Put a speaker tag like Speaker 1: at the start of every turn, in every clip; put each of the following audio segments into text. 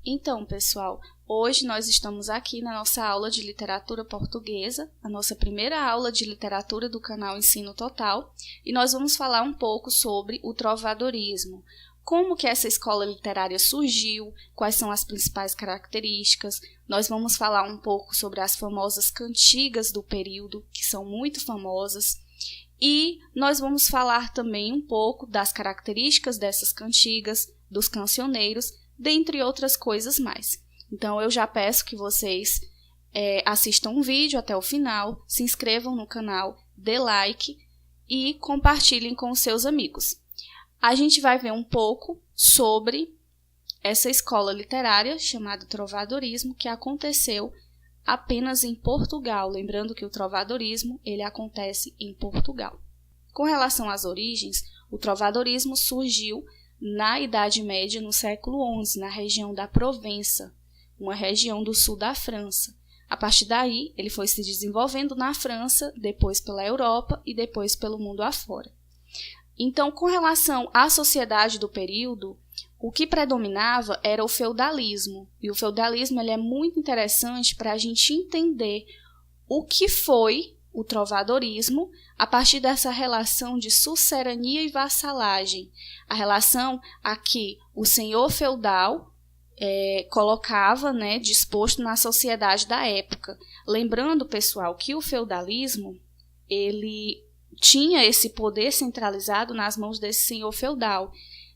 Speaker 1: Então, pessoal, hoje nós estamos aqui na nossa aula de literatura portuguesa, a nossa primeira aula de literatura do canal Ensino Total, e nós vamos falar um pouco sobre o trovadorismo, como que essa escola literária surgiu, quais são as principais características. Nós vamos falar um pouco sobre as famosas cantigas do período, que são muito famosas, e nós vamos falar também um pouco das características dessas cantigas, dos cancioneiros, dentre outras coisas mais. Então, eu já peço que vocês assistam o vídeo até o final, se inscrevam no canal, dê like e compartilhem com os seus amigos. A gente vai ver um pouco sobre essa escola literária chamada trovadorismo, que aconteceu apenas em Portugal. Lembrando que o trovadorismo ele acontece em Portugal. Com relação às origens, o trovadorismo surgiu na Idade Média, no século XI, na região da Provença, uma região do sul da França. A partir daí, ele foi se desenvolvendo na França, depois pela Europa e depois pelo mundo afora. Então, com relação à sociedade do período, o que predominava era o feudalismo. E o feudalismo ele é muito interessante para a gente entender o que foi o trovadorismo a partir dessa relação de sucerania e vassalagem. A relação a que o senhor feudal colocava, disposto na sociedade da época. Lembrando, pessoal, que o feudalismo ele tinha esse poder centralizado nas mãos desse senhor feudal.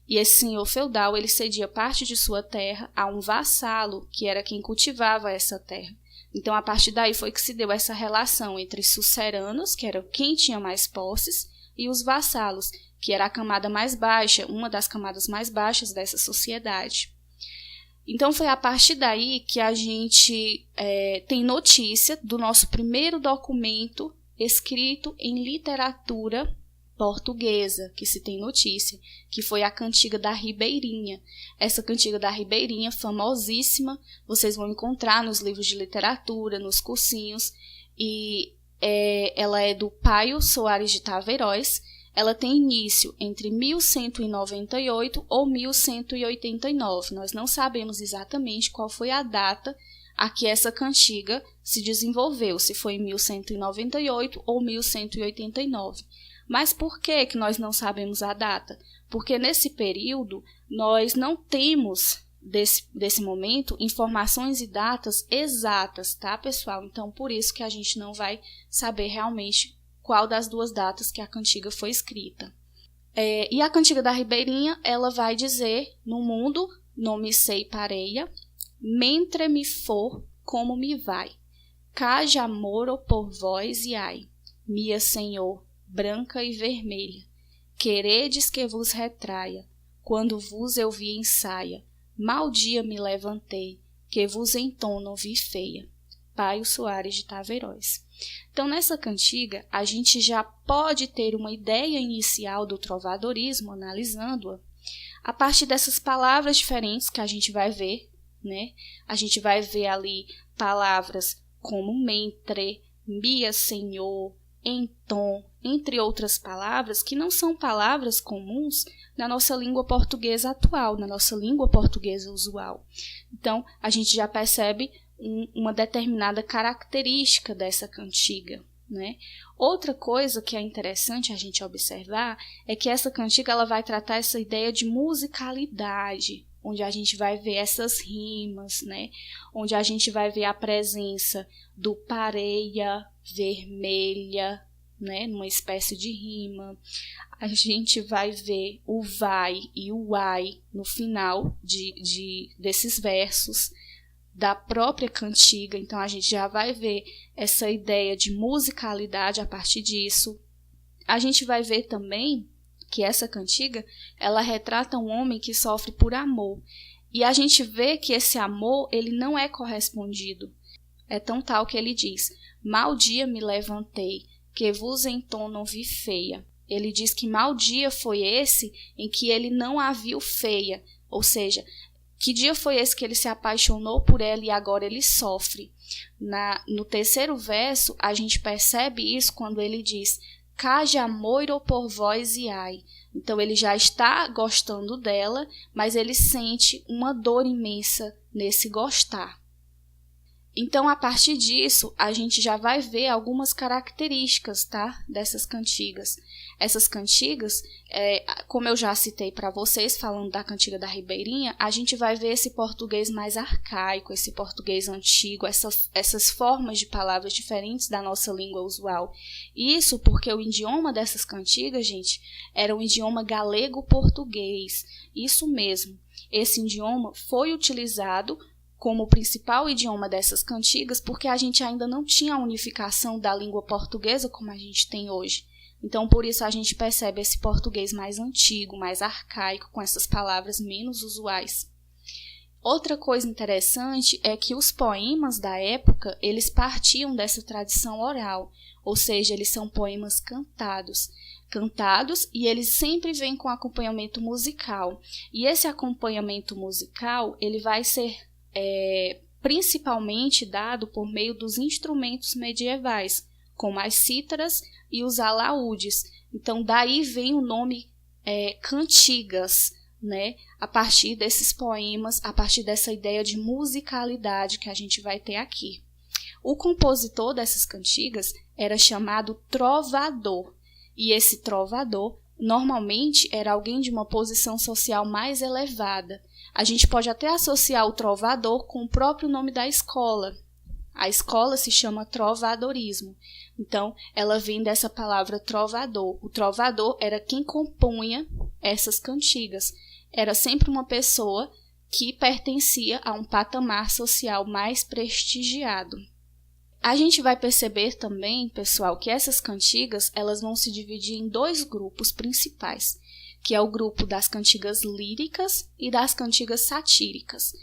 Speaker 1: E esse senhor feudal ele cedia parte de sua terra a um vassalo, que era quem cultivava essa terra. Então, a partir daí foi que se deu essa relação entre suceranos, que era quem tinha mais posses, e os vassalos, que era a camada mais baixa, uma das camadas mais baixas dessa sociedade. Então, foi a partir daí que a gente tem notícia do nosso primeiro documento escrito em literatura portuguesa, que se tem notícia, que foi a Cantiga da Ribeirinha. Essa Cantiga da Ribeirinha, famosíssima, vocês vão encontrar nos livros de literatura, nos cursinhos, e ela é do Paio Soares de Taveiroz. Ela tem início entre 1198 ou 1189. Nós não sabemos exatamente qual foi a data a que essa cantiga se desenvolveu, se foi em 1198 ou 1189. Mas por que nós não sabemos a data? Porque nesse período nós não temos, desse momento, informações e datas exatas, tá, pessoal? Então, por isso que a gente não vai saber realmente qual das duas datas que a cantiga foi escrita. E a Cantiga da Ribeirinha, ela vai dizer: no mundo não me sei pareia, mentre me for como me vai, caja amor por vós e ai, minha senhor, branca e vermelha, queredes que vos retraia, quando vos eu vi em saia, mal dia me levantei, que vos em tom não vi feia. Paio Soares de Taveiroz. Então, nessa cantiga, a gente já pode ter uma ideia inicial do trovadorismo, analisando-a, a partir dessas palavras diferentes que a gente vai ver, A gente vai ver ali palavras como mentre, minha senhor, em tom, entre outras palavras que não são palavras comuns na nossa língua portuguesa atual, na nossa língua portuguesa usual. Então, a gente já percebe uma determinada característica dessa cantiga, Outra coisa que é interessante a gente observar é que essa cantiga ela vai tratar essa ideia de musicalidade, onde a gente vai ver essas rimas, Onde a gente vai ver a presença do pareia, vermelha, numa espécie de rima. A gente vai ver o vai e o ai no final desses versos da própria cantiga. Então, a gente já vai ver essa ideia de musicalidade a partir disso. A gente vai ver também que essa cantiga, ela retrata um homem que sofre por amor. E a gente vê que esse amor, ele não é correspondido. É tão tal que ele diz: mal dia me levantei, que vos em tom não vi feia. Ele diz que mau dia foi esse em que ele não a viu feia. Ou seja, que dia foi esse que ele se apaixonou por ela e agora ele sofre? No terceiro verso, a gente percebe isso quando ele diz: caja amor por vós e ai. Então, ele já está gostando dela, mas ele sente uma dor imensa nesse gostar. Então, a partir disso, a gente já vai ver algumas características, tá, dessas cantigas. Essas cantigas, como eu já citei para vocês, falando da cantiga da Ribeirinha, a gente vai ver esse português mais arcaico, esse português antigo, essas formas de palavras diferentes da nossa língua usual. Isso porque o idioma dessas cantigas, gente, era um idioma galego-português. Isso mesmo, esse idioma foi utilizado como o principal idioma dessas cantigas, porque a gente ainda não tinha a unificação da língua portuguesa como a gente tem hoje. Então, por isso a gente percebe esse português mais antigo, mais arcaico, com essas palavras menos usuais. Outra coisa interessante é que os poemas da época, eles partiam dessa tradição oral, ou seja, eles são poemas cantados e eles sempre vêm com acompanhamento musical. E esse acompanhamento musical, ele vai ser principalmente dado por meio dos instrumentos medievais, como as cítaras e os alaúdes. Então, daí vem o nome cantigas, né? A partir desses poemas, a partir dessa ideia de musicalidade que a gente vai ter aqui. O compositor dessas cantigas era chamado trovador, e esse trovador normalmente era alguém de uma posição social mais elevada. A gente pode até associar o trovador com o próprio nome da escola. A escola se chama trovadorismo. Então, ela vem dessa palavra trovador. O trovador era quem compunha essas cantigas. Era sempre uma pessoa que pertencia a um patamar social mais prestigiado. A gente vai perceber também, pessoal, que essas cantigas elas vão se dividir em dois grupos principais, que é o grupo das cantigas líricas e das cantigas satíricas.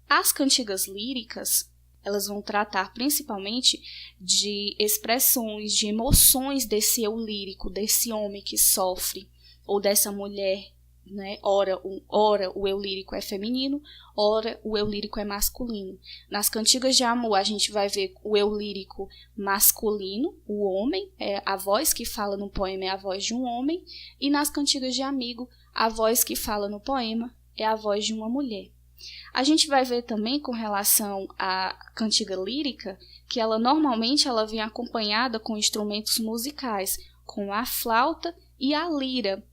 Speaker 1: As cantigas líricas, elas vão tratar principalmente de expressões, de emoções desse eu lírico, desse homem que sofre, ou dessa mulher, né? Ora o eu lírico é feminino, ora o eu lírico é masculino. Nas cantigas de amor, a gente vai ver o eu lírico masculino, o homem, a voz que fala no poema é a voz de um homem, e nas cantigas de amigo, a voz que fala no poema é a voz de uma mulher. A gente vai ver também com relação à cantiga lírica, que ela normalmente vem acompanhada com instrumentos musicais, com a flauta e a lira.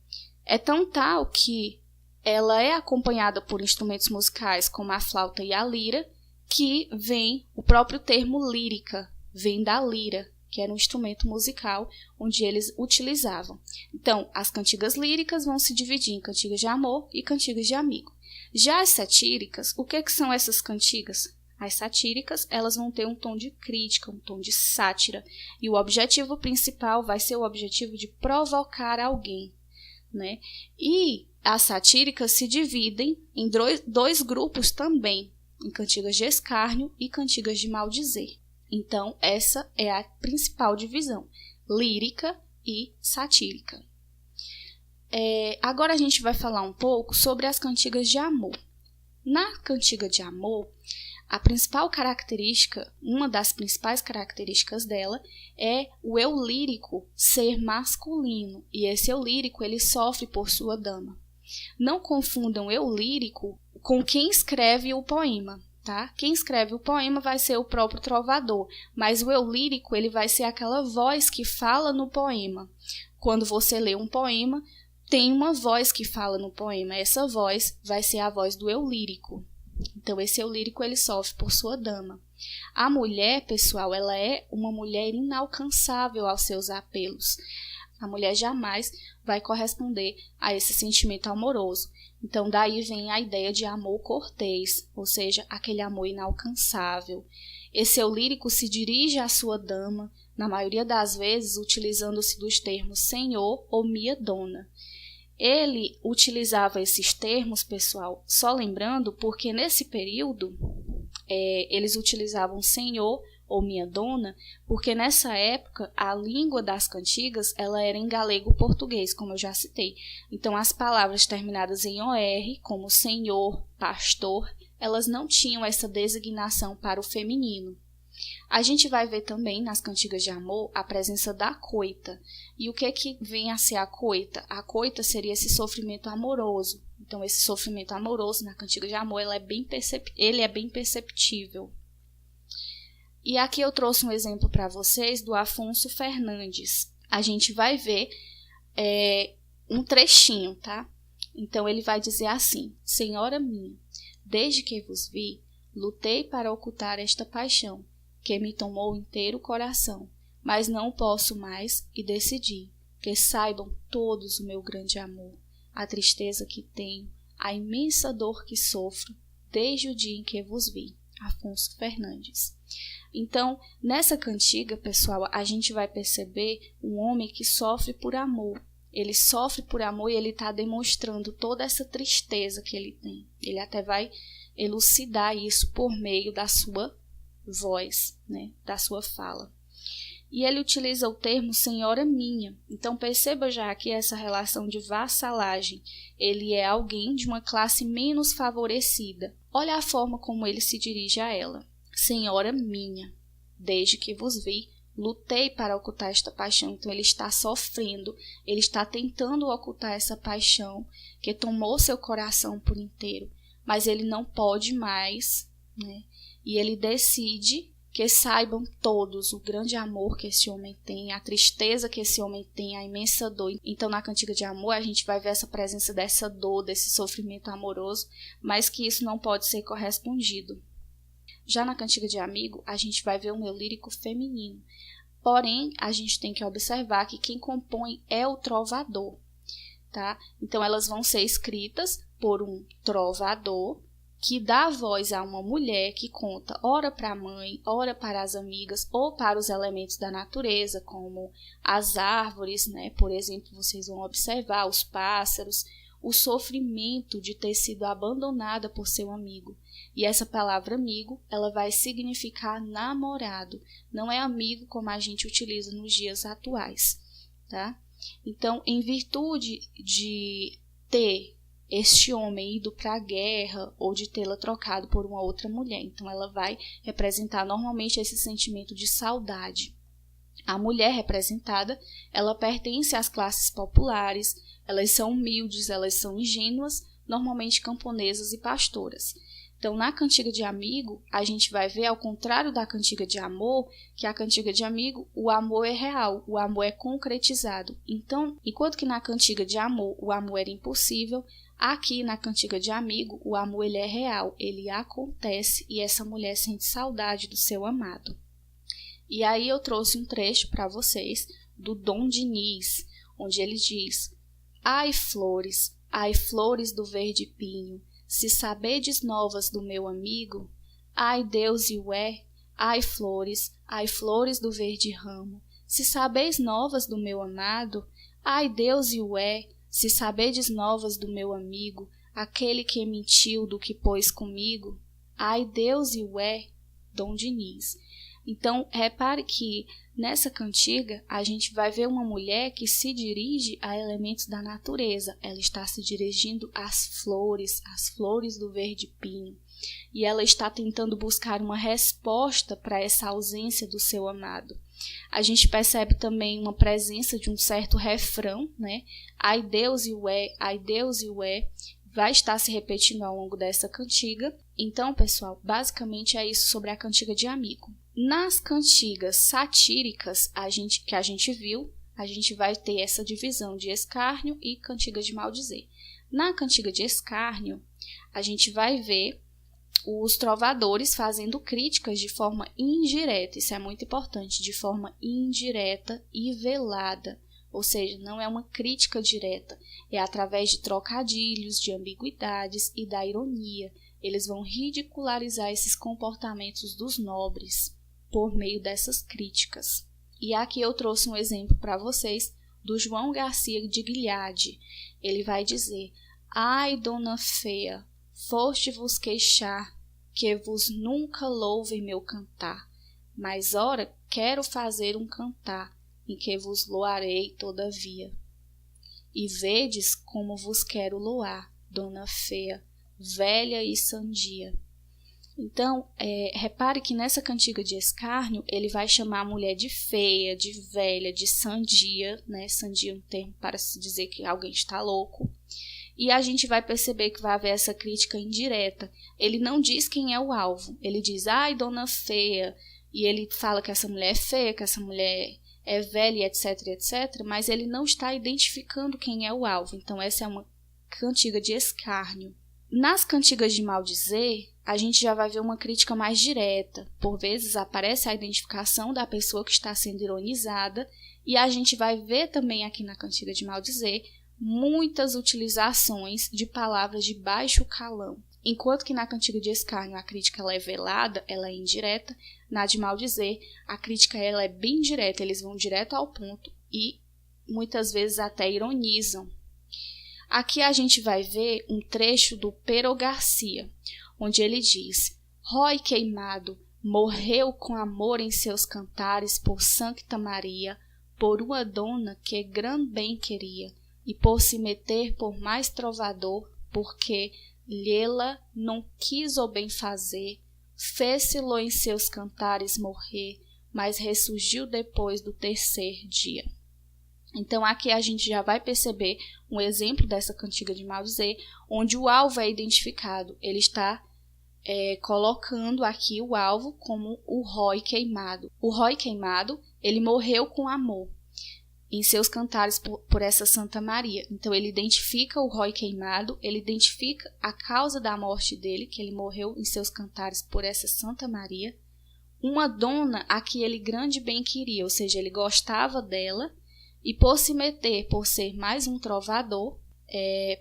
Speaker 1: É tão tal que ela é acompanhada por instrumentos musicais como a flauta e a lira, que vem o próprio termo lírica, vem da lira, que era um instrumento musical onde eles utilizavam. Então, as cantigas líricas vão se dividir em cantigas de amor e cantigas de amigo. Já as satíricas, o que são essas cantigas? As satíricas, elas vão ter um tom de crítica, um tom de sátira, e o objetivo principal vai ser o objetivo de provocar alguém, né? E as satíricas se dividem em dois grupos também, em cantigas de escárnio e cantigas de maldizer. Então, essa é a principal divisão, lírica e satírica. Agora a gente vai falar um pouco sobre as cantigas de amor. Na cantiga de amor, a principal característica, uma das principais características dela é o eu lírico ser masculino, e esse eu lírico ele sofre por sua dama. Não confundam eu lírico com quem escreve o poema, tá? Quem escreve o poema vai ser o próprio trovador, mas o eu lírico ele vai ser aquela voz que fala no poema. Quando você lê um poema, tem uma voz que fala no poema, essa voz vai ser a voz do eu lírico. Então, esse eu lírico ele sofre por sua dama. A mulher, pessoal, ela é uma mulher inalcançável aos seus apelos. A mulher jamais vai corresponder a esse sentimento amoroso. Então, daí vem a ideia de amor cortês, ou seja, aquele amor inalcançável. Esse eu lírico se dirige à sua dama, na maioria das vezes utilizando-se dos termos senhor ou minha dona. Ele utilizava esses termos, pessoal, só lembrando, porque nesse período eles utilizavam senhor ou minha dona, porque nessa época a língua das cantigas ela era em galego-português, como eu já citei. Então as palavras terminadas em OR, como senhor, pastor, elas não tinham essa designação para o feminino. A gente vai ver também nas cantigas de amor a presença da coita. E o que vem a ser a coita? A coita seria esse sofrimento amoroso. Então, esse sofrimento amoroso na cantiga de amor, ele é bem perceptível. E aqui eu trouxe um exemplo para vocês do Afonso Fernandes. A gente vai ver um trechinho, tá? Então, ele vai dizer assim: Senhora minha, desde que vos vi, lutei para ocultar esta paixão, que me tomou inteiro o coração, mas não posso mais e decidi que saibam todos o meu grande amor, a tristeza que tenho, a imensa dor que sofro, desde o dia em que vos vi. Afonso Fernandes. Então, nessa cantiga, pessoal, a gente vai perceber um homem que sofre por amor. Ele sofre por amor e ele está demonstrando toda essa tristeza que ele tem. Ele até vai elucidar isso por meio da sua voz, né, da sua fala. E ele utiliza o termo senhora minha. Então, perceba já que essa relação de vassalagem, ele é alguém de uma classe menos favorecida. Olha a forma como ele se dirige a ela. Senhora minha, desde que vos vi, lutei para ocultar esta paixão. Então, ele está sofrendo, ele está tentando ocultar essa paixão que tomou seu coração por inteiro. Mas ele não pode mais, né? E ele decide que saibam todos o grande amor que esse homem tem, a tristeza que esse homem tem, a imensa dor. Então, na cantiga de amor, a gente vai ver essa presença dessa dor, desse sofrimento amoroso, mas que isso não pode ser correspondido. Já na cantiga de amigo, a gente vai ver um eu lírico feminino. Porém, a gente tem que observar que quem compõe é o trovador, tá? Então, elas vão ser escritas por um trovador, que dá voz a uma mulher que conta ora para a mãe, ora para as amigas ou para os elementos da natureza, como as árvores, né? Por exemplo, vocês vão observar os pássaros, o sofrimento de ter sido abandonada por seu amigo. E essa palavra amigo, ela vai significar namorado, não é amigo como a gente utiliza nos dias atuais, tá? Então, em virtude de ter este homem ido para a guerra ou de tê-la trocado por uma outra mulher. Então, ela vai representar normalmente esse sentimento de saudade. A mulher representada, ela pertence às classes populares, elas são humildes, elas são ingênuas, normalmente camponesas e pastoras. Então, na cantiga de amigo, a gente vai ver, ao contrário da cantiga de amor, que a cantiga de amigo, o amor é real, o amor é concretizado. Então, enquanto que na cantiga de amor, o amor era impossível, aqui na cantiga de amigo, o amor ele é real, ele acontece e essa mulher sente saudade do seu amado. E aí eu trouxe um trecho para vocês do Dom Diniz, onde ele diz: ai flores do verde pinho, se sabedes novas do meu amigo, ai Deus e ué, ai flores do verde ramo, se sabeis novas do meu amado, ai Deus e ué, se sabedes novas do meu amigo, aquele que mentiu do que pôs comigo, ai Deus e ué, Dom Diniz. Então, repare que nessa cantiga a gente vai ver uma mulher que se dirige a elementos da natureza. Ela está se dirigindo às flores do verde pinho. E ela está tentando buscar uma resposta para essa ausência do seu amado. A gente percebe também uma presença de um certo refrão, né? Ai Deus e ué, vai estar se repetindo ao longo dessa cantiga. Então, pessoal, basicamente é isso sobre a cantiga de amigo. Nas cantigas satíricas que a gente viu, a gente vai ter essa divisão de escárnio e cantiga de maldizer. Na cantiga de escárnio, a gente vai ver os trovadores fazendo críticas de forma indireta, isso é muito importante, de forma indireta e velada, ou seja, não é uma crítica direta, é através de trocadilhos, de ambiguidades e da ironia. Eles vão ridicularizar esses comportamentos dos nobres por meio dessas críticas. E aqui eu trouxe um exemplo para vocês do João Garcia de Guilhade. Ele vai dizer: ai, dona feia, foste vos queixar, que vos nunca louve meu cantar, mas ora quero fazer um cantar, em que vos loarei todavia. E vedes como vos quero loar, dona feia, velha e sandia. Então, repare que nessa cantiga de escárnio, ele vai chamar a mulher de feia, de velha, de sandia, né? Sandia é um termo para se dizer que alguém está louco. E a gente vai perceber que vai haver essa crítica indireta. Ele não diz quem é o alvo. Ele diz, ai, dona feia. E ele fala que essa mulher é feia, que essa mulher é velha, etc, etc. Mas ele não está identificando quem é o alvo. Então, essa é uma cantiga de escárnio. Nas cantigas de maldizer, a gente já vai ver uma crítica mais direta. Por vezes, aparece a identificação da pessoa que está sendo ironizada. E a gente vai ver também aqui na cantiga de maldizer muitas utilizações de palavras de baixo calão. Enquanto que na cantiga de escárnio a crítica ela é velada, ela é indireta, na de maldizer a crítica ela é bem direta, eles vão direto ao ponto e muitas vezes até ironizam. Aqui a gente vai ver um trecho do Pero Garcia, onde ele diz: Rói queimado, morreu com amor em seus cantares por Sancta Maria, por uma dona que gran bem queria, e por se meter por mais trovador, porque lhe-la não quis o bem fazer, fez-se-lo em seus cantares morrer, mas ressurgiu depois do terceiro dia. Então aqui a gente já vai perceber um exemplo dessa cantiga de maldizer, onde o alvo é identificado. Ele está colocando aqui o alvo como o Rói queimado. O Rói queimado, ele morreu com amor em seus cantares por essa Santa Maria. Então ele identifica o Rói queimado, ele identifica a causa da morte dele, que ele morreu em seus cantares por essa Santa Maria. Uma dona a que ele grande bem queria, ou seja, ele gostava dela, e por se meter, por ser mais um trovador,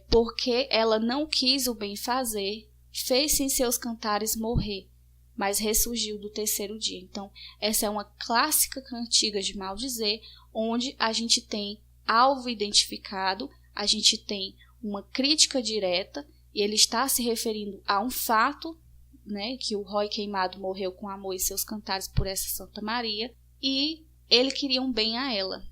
Speaker 1: porque ela não quis o bem fazer, fez-se em seus cantares morrer, mas ressurgiu do terceiro dia. Então, essa é uma clássica cantiga de maldizer, onde a gente tem alvo identificado, a gente tem uma crítica direta, e ele está se referindo a um fato, né, que o Rói queimado morreu com amor em seus cantares por essa Santa Maria, e ele queria um bem a ela.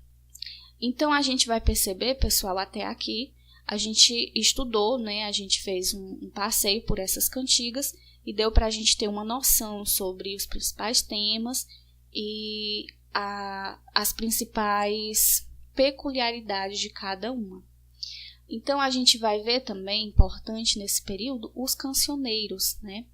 Speaker 1: Então, a gente vai perceber, pessoal, até aqui, a gente estudou, né, a gente fez um passeio por essas cantigas e deu para a gente ter uma noção sobre os principais temas e as principais peculiaridades de cada uma. Então, a gente vai ver também, importante nesse período, os cancioneiros, né?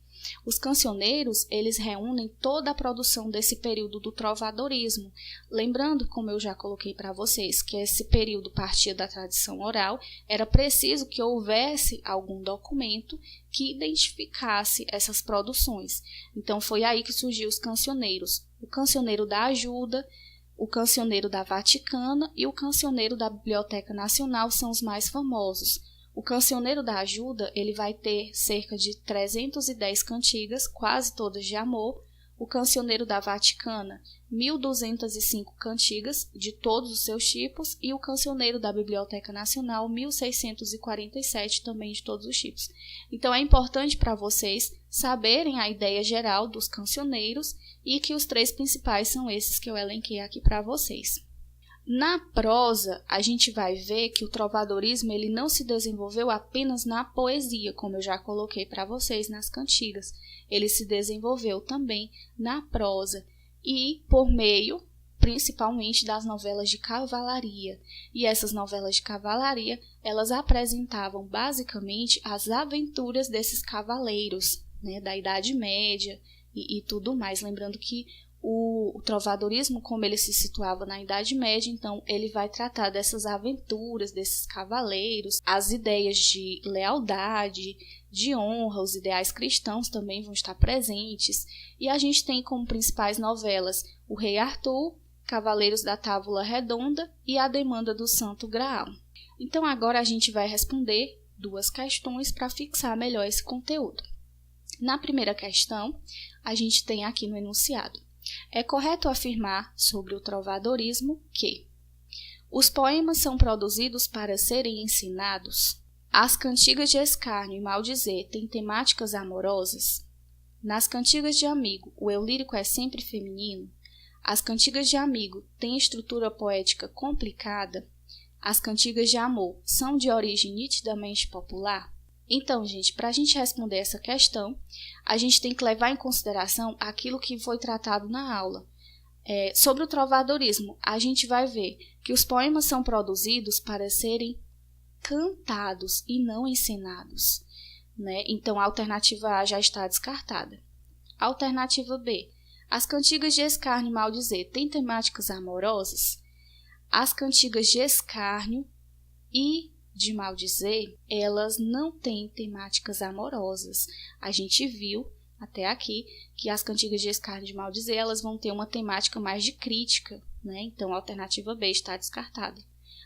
Speaker 1: Os cancioneiros, eles reúnem toda a produção desse período do trovadorismo. Lembrando, como eu já coloquei para vocês, que esse período partia da tradição oral, era preciso que houvesse algum documento que identificasse essas produções. Então, foi aí que surgiu os cancioneiros. O cancioneiro da Ajuda, o cancioneiro da Vaticana e o cancioneiro da Biblioteca Nacional são os mais famosos. O cancioneiro da Ajuda, ele vai ter cerca de 310 cantigas, quase todas de amor. O cancioneiro da Vaticana, 1.205 cantigas de todos os seus tipos. E o cancioneiro da Biblioteca Nacional, 1.647 também de todos os tipos. Então, é importante para vocês saberem a ideia geral dos cancioneiros e que os três principais são esses que eu elenquei aqui para vocês. Na prosa, a gente vai ver que o trovadorismo ele não se desenvolveu apenas na poesia, como eu já coloquei para vocês nas cantigas. Ele se desenvolveu também na prosa e por meio, principalmente, das novelas de cavalaria. E essas novelas de cavalaria, elas apresentavam basicamente as aventuras desses cavaleiros, né, da Idade Média e tudo mais. Lembrando que o trovadorismo, como ele se situava na Idade Média, então ele vai tratar dessas aventuras, desses cavaleiros, as ideias de lealdade, de honra, os ideais cristãos também vão estar presentes. E a gente tem como principais novelas o Rei Arthur, Cavaleiros da Távola Redonda e A Demanda do Santo Graal. Então agora a gente vai responder 2 questões para fixar melhor esse conteúdo. Na primeira questão, a gente tem aqui no enunciado: é correto afirmar sobre o trovadorismo que os poemas são produzidos para serem ensinados? As cantigas de escárnio e maldizer têm temáticas amorosas? Nas cantigas de amigo, o eu lírico é sempre feminino? As cantigas de amigo têm estrutura poética complicada? As cantigas de amor são de origem nitidamente popular? Então, gente, para a gente responder essa questão, a gente tem que levar em consideração aquilo que foi tratado na aula. Sobre o trovadorismo, a gente vai ver que os poemas são produzidos para serem cantados e não encenados, né? Então, a alternativa A já está descartada. Alternativa B. As cantigas de escárnio e maldizer têm temáticas amorosas? As cantigas de escárnio e de maldizer, elas não têm temáticas amorosas. A gente viu até aqui que as cantigas de escárnio e de maldizer, elas vão ter uma temática mais de crítica, né? Então, a alternativa B está descartada.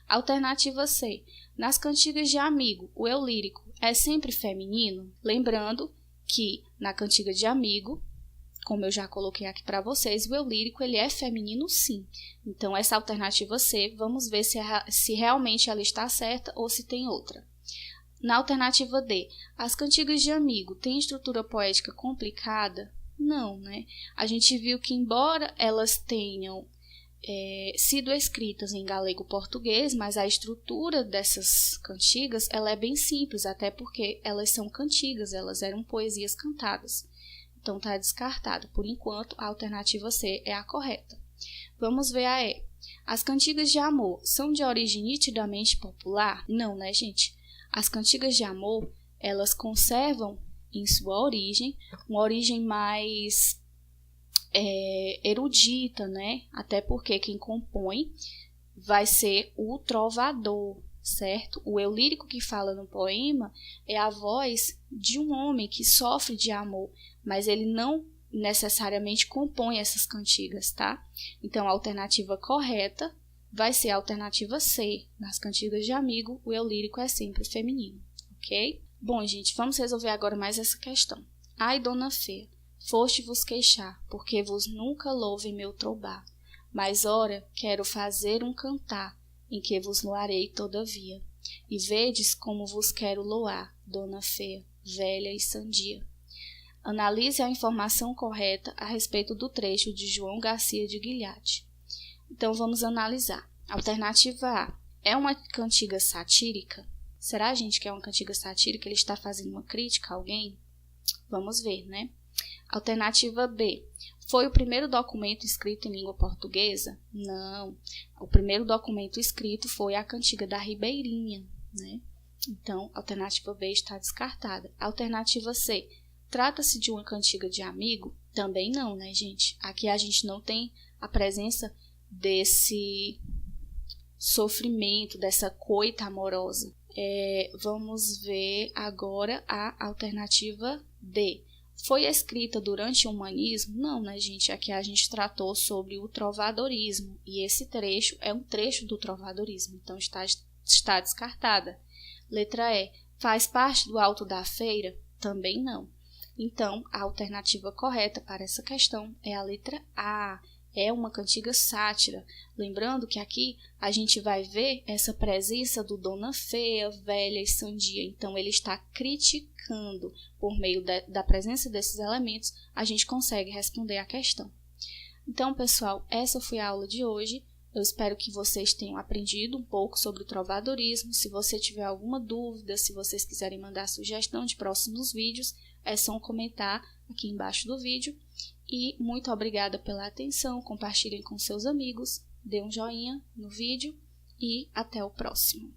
Speaker 1: Alternativa C. Nas cantigas de amigo, o eu lírico é sempre feminino? Lembrando que na cantiga de amigo, como eu já coloquei aqui para vocês, o eu lírico ele é feminino sim. Então, essa alternativa C, vamos ver se realmente ela está certa ou se tem outra. Na alternativa D, as cantigas de amigo têm estrutura poética complicada? Não, né? A gente viu que, embora elas tenham sido escritas em galego-português, mas a estrutura dessas cantigas ela é bem simples, até porque elas são cantigas, elas eram poesias cantadas. Então, está descartado. Por enquanto, a alternativa C é a correta. Vamos ver a E. As cantigas de amor são de origem nitidamente popular? Não, né, gente? As cantigas de amor, elas conservam em sua origem uma origem mais erudita, né? Até porque quem compõe vai ser o trovador, certo? O eu lírico que fala no poema é a voz de um homem que sofre de amor, mas ele não necessariamente compõe essas cantigas, tá? Então, a alternativa correta vai ser a alternativa C. Nas cantigas de amigo, o eu lírico é sempre feminino, ok? Bom, gente, vamos resolver agora mais essa questão. Ai, dona feia, foste vos queixar, porque vos nunca louvem meu trobar. Mas, ora, quero fazer um cantar, em que vos loarei todavia. E vedes como vos quero loar, dona feia, velha e sandia. Analise a informação correta a respeito do trecho de João Garcia de Guilhate. Então, vamos analisar. Alternativa A. É uma cantiga satírica? Será, gente, que é uma cantiga satírica? Ele está fazendo uma crítica a alguém? Vamos ver, né? Alternativa B. Foi o primeiro documento escrito em língua portuguesa? Não. O primeiro documento escrito foi a Cantiga da Ribeirinha, né? Então, a alternativa B está descartada. Alternativa C. Trata-se de uma cantiga de amigo? Também não, né, gente? Aqui a gente não tem a presença desse sofrimento, dessa coita amorosa. Vamos ver agora a alternativa D. Foi escrita durante o humanismo? Não, né, gente? Aqui a gente tratou sobre o trovadorismo. E esse trecho é um trecho do trovadorismo. Então, está descartada. Letra E. Faz parte do Alto da Feira? Também não. Então, a alternativa correta para essa questão é a letra A. É uma cantiga sátira. Lembrando que aqui a gente vai ver essa presença do dona feia, velha e sandia. Então, ele está criticando. Por meio da presença desses elementos, a gente consegue responder a questão. Então, pessoal, essa foi a aula de hoje. Eu espero que vocês tenham aprendido um pouco sobre o trovadorismo. Se você tiver alguma dúvida, se vocês quiserem mandar sugestão de próximos vídeos, é só comentar aqui embaixo do vídeo. E muito obrigada pela atenção, compartilhem com seus amigos, dê um joinha no vídeo e até o próximo.